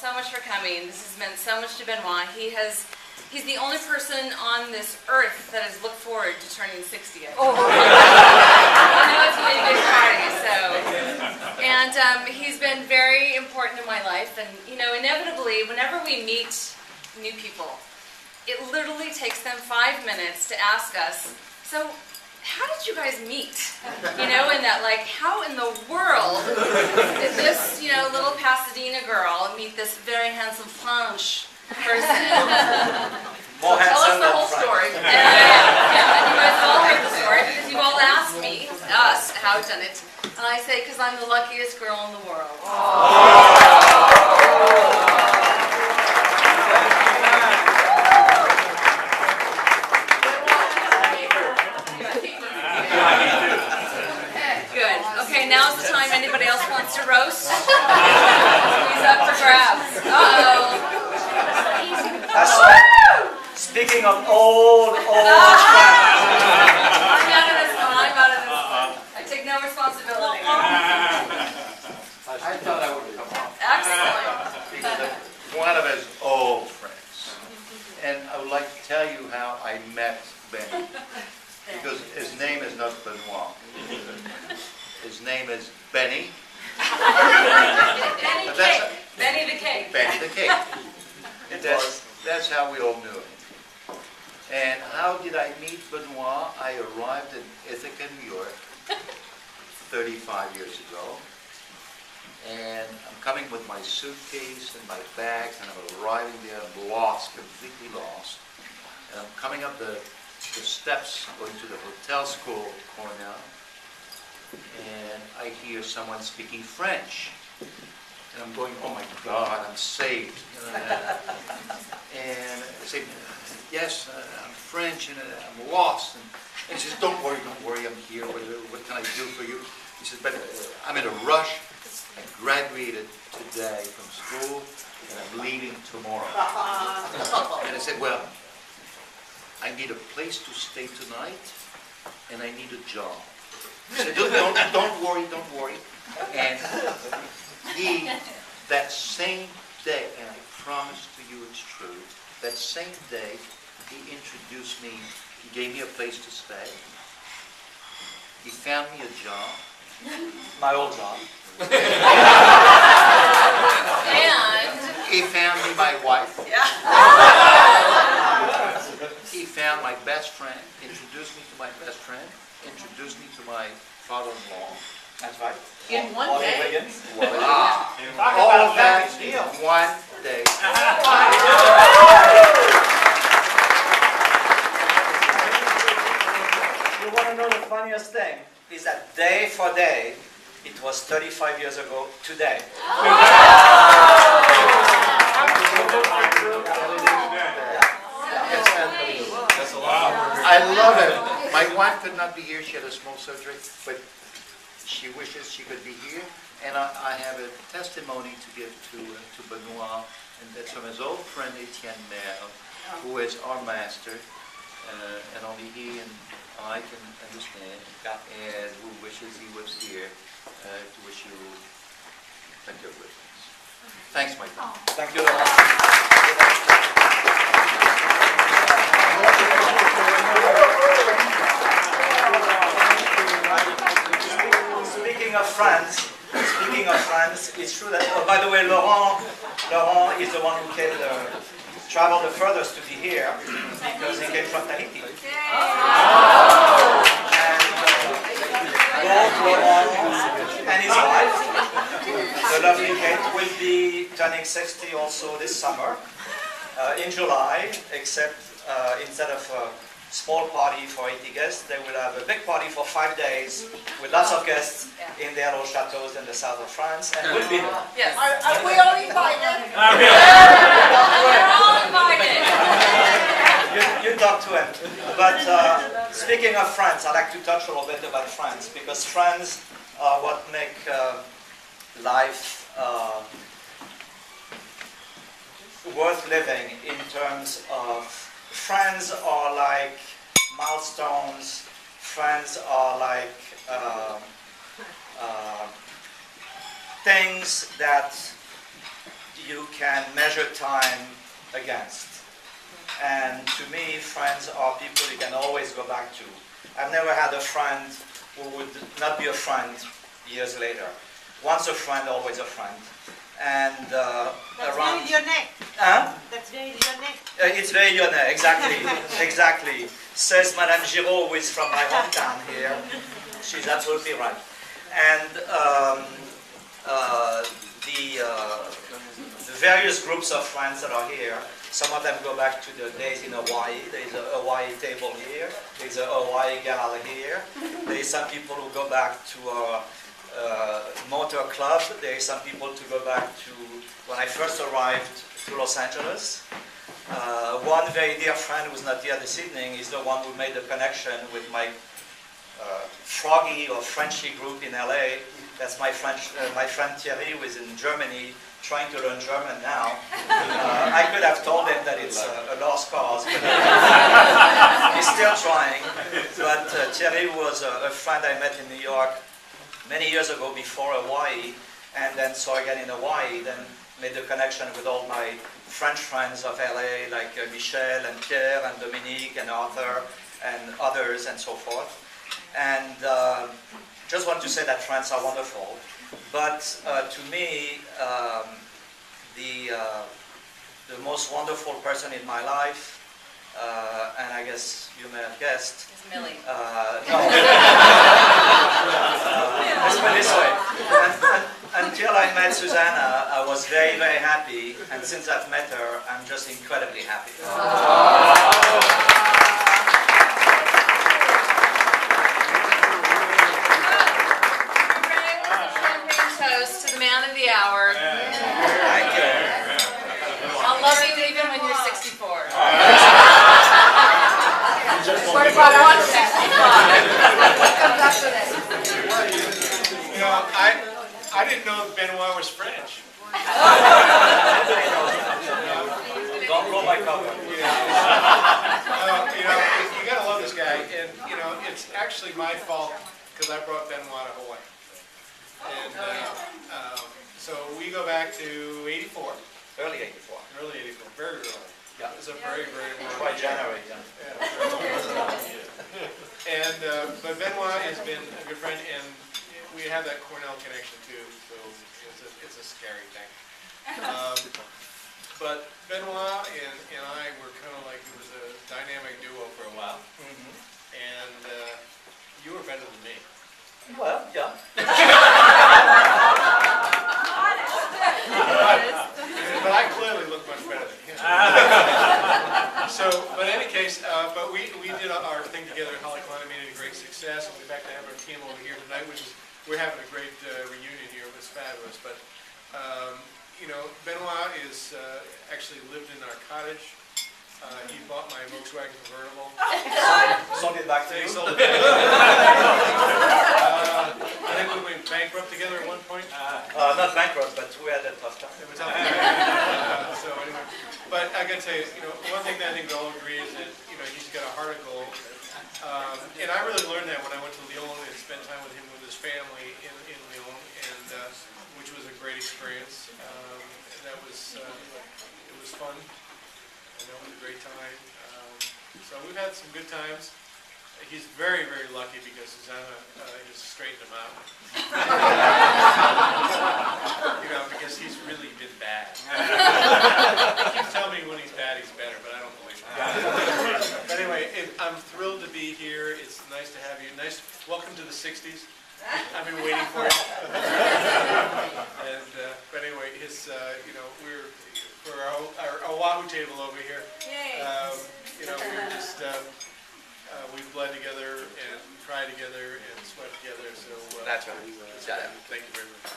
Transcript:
so much for coming. This has meant so much to Benoit. He's the only person on this earth that has looked forward to turning 60. I know it's a big party, so. And he's been very important in my life. And, you know, inevitably, whenever we meet new people, it literally takes them 5 minutes to ask us, so how did you guys meet? You know, and that, like, how in the world did this, you know, little Pasadena girl meet this very handsome French person? More Tell us handsome the than whole Frank. story. And you guys have all heard the story because you've all asked me, us, how I've done it. And I say, because I'm the luckiest girl in the world. Good. Okay, now's the time anybody else wants to roast. He's up for grabs. Uh-oh. Speaking of old friends. I'm out of this one. I'm out of this one. I take no responsibility. I thought I would come up. Excellent. Because of one of his old friends. And I would like to tell you how I met Benny. Because his name is not Benoit. His name is Benny. Benny Cake. Benny the Cake. Benny the Cake. And that's how we all knew him. And how did I meet Benoit? I arrived in Ithaca, New York, 35 years ago. And I'm coming with my suitcase and my bags, and I'm arriving there, I'm lost, completely lost. And I'm coming up the steps going to the hotel school at Cornell, and I hear someone speaking French. And I'm going, oh my God, I'm saved. And I say, yes, I'm French and I'm lost. And he says, don't worry, I'm here. What can I do for you? He says, but I'm in a rush. I graduated today from school and I'm leaving tomorrow. And I said, well, I need a place to stay tonight and I need a job. He said, don't worry. And that same day, and I promise to you it's true, that same day he introduced me, he gave me a place to stay, he found me a job. My old job. And He found me my wife. yeah. He found my best friend, introduced me to my best friend, introduced me to my father-in-law. That's right. In one Wally day. Wiggins. All of that in one day. You want to know the funniest thing? Is that day for day, it was 35 years ago today. I love it. My wife could not be here. She had a small surgery, but she wishes she could be here. And I have a testimony to give to Benoit, and that's from his old friend Etienne Merle, who is our master, and only he and I can understand, and who wishes he was here to wish you plenty of good things. Thanks, my friend. Thank you, Laurent. Speaking of France, it's true that, oh, by the way, Laurent is the one who traveled the furthest to be here because he came from Tahiti. And both Laurent and his wife, the lovely Kate, will be turning 60 also this summer in July, except instead of a small party for 80 guests, they will have a big party for 5 days with lots of guests in their little chateaus in the south of France, and we'll be there. Yes. Are we all invited? You're all invited. You talk to him. But speaking of France, I'd like to touch a little bit about France, because friends are what make life worth living in terms of friends are like milestones, friends are like things that you can measure time against. And to me, friends are people you can always go back to. I've never had a friend who would not be a friend years later. Once a friend, always a friend. And That's around... very unique. Huh? That's very unique. It's very unique, exactly, exactly. Says Madame Giraud, who is from my hometown here. She's absolutely right. And the various groups of friends that are here, some of them go back to the days in Hawaii. There's a Hawaii table here. There's a Hawaii gal here. There's some people who go back to a motor club. There's some people to go back to when I first arrived to Los Angeles. One very dear friend who's not here this evening is the one who made the connection with my Froggy or Frenchy group in LA. That's my friend Thierry, who is in Germany, trying to learn German now. I could have told him that it's a lost cause, but he's still trying. But Thierry was a friend I met in New York many years ago before Hawaii, and then saw again in Hawaii, then made the connection with all my French friends of LA, like Michel and Pierre and Dominique and Arthur and others and so forth. And just want to say that friends are wonderful. But to me, the most wonderful person in my life, and I guess you may have guessed. It's Millie. No. Let's put it this way. Until I met Susanna, I was very, very happy. And since I've met her, I'm just incredibly happy. Toast to the man of the hour. Thank you. I'll love you even when you're 64. What about us? 65. You know, I didn't know Benoit was French. Don't blow my cover. You know, you gotta love this guy, and you know, it's actually my fault because I brought Benoit to Hawaii. And so we go back to '84. Early 84. Early '84, very early. Yeah. It's a very, very early. By January, yeah. And but Benoit has been a good friend, and we have that Cornell connection too. So it's a scary thing. But Benoit and I were kind of like, it was a dynamic duo for a while, and you were better than me. Well, yeah. But I clearly look much better than him. So, but in any case, but we did our thing together at Holly Klein, made it a great success, and we're back to have our team over here tonight, which is, we're having a great reunion here. It was fabulous. But, you know, Benoit is actually lived in our cottage. He bought my Volkswagen convertible. Sold it back to you. He sold it back. I think we went bankrupt together at one point. Not bankrupt, but we had a tough time. So anyway, but I gotta tell you, you know, one thing that I think we all agree is that, you know, he's got a heart of gold. And I really learned that when I went to Lyon and spent time with him with his family in Lyon, and which was a great experience. And that was it was fun. And that was a great time. So we've had some good times. He's very, very lucky because Susanna has straightened him out. You know, because he's really been bad. He keeps telling me when he's bad, he's better, but I don't believe it. But anyway, I'm thrilled to be here. It's nice to have you. Nice. Welcome to the 60s. I've been waiting for you. And but anyway, his you know, we're for our Oahu table over here. Yay. You know, we're just we've bled together and cried together and sweat together. So That's right. thank you very much.